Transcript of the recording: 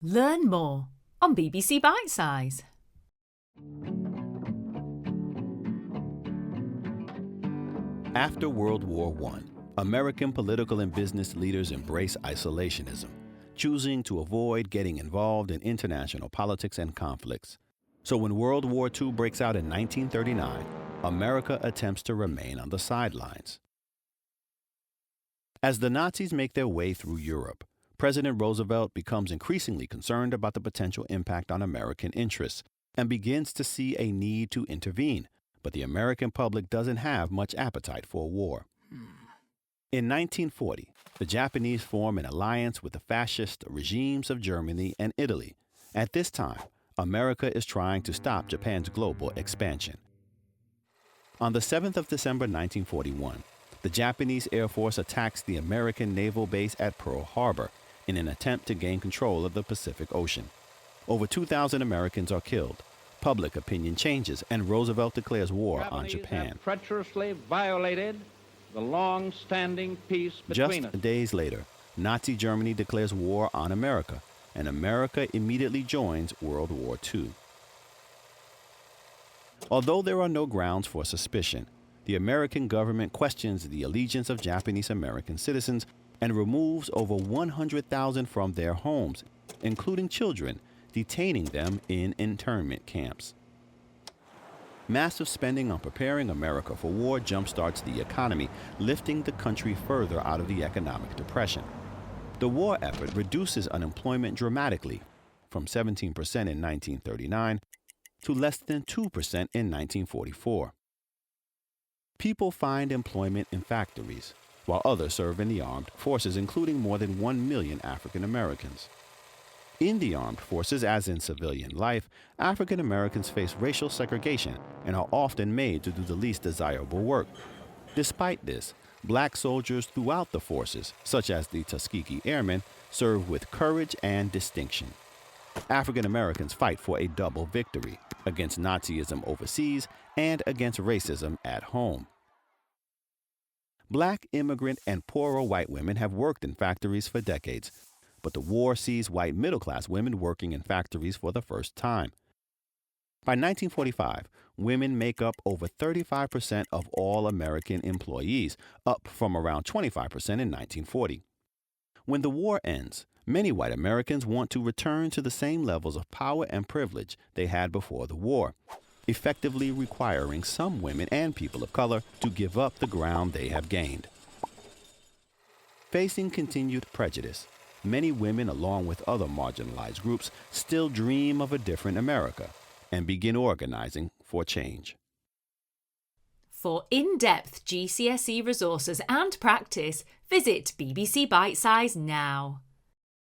Learn more on BBC Bitesize. After World War I, American political and business leaders embraced isolationism, choosing to avoid getting involved in international politics and conflicts. So when World War II breaks out in 1939, America attempts to remain on the sidelines. As the Nazis make their way through Europe, President Roosevelt becomes increasingly concerned about the potential impact on American interests and begins to see a need to intervene, but the American public doesn't have much appetite for war. In 1940, the Japanese form an alliance with the fascist regimes of Germany and Italy. At this time, America is trying to stop Japan's global expansion. On the 7th of December 1941, the Japanese Air Force attacks the American naval base at Pearl Harbor in an attempt to gain control of the Pacific Ocean. Over 2,000 Americans are killed. Public opinion changes, and Roosevelt declares war on Japan. Have treacherously violated the long-standing peace between us. Just days later, Nazi Germany declares war on America, and America immediately joins World War II. Although there are no grounds for suspicion, the American government questions the allegiance of Japanese American citizens and removes over 100,000 from their homes, including children, detaining them in internment camps. Massive spending on preparing America for war jumpstarts the economy, lifting the country further out of the economic depression. The war effort reduces unemployment dramatically, from 17% in 1939 to less than 2% in 1944. People find employment in factories, while others serve in the armed forces, including more than 1 million African Americans. In the armed forces, as in civilian life, African Americans face racial segregation and are often made to do the least desirable work. Despite this, black soldiers throughout the forces, such as the Tuskegee Airmen, serve with courage and distinction. African Americans fight for a double victory, against Nazism overseas and against racism at home. Black, immigrant, and poorer white women have worked in factories for decades, but the war sees white middle-class women working in factories for the first time. By 1945, women make up over 35% of all American employees, up from around 25% in 1940. When the war ends, many white Americans want to return to the same levels of power and privilege they had before the war, effectively requiring some women and people of color to give up the ground they have gained. Facing continued prejudice, many women, along with other marginalized groups, still dream of a different America and begin organizing for change. For in-depth GCSE resources and practice, visit BBC Bitesize now.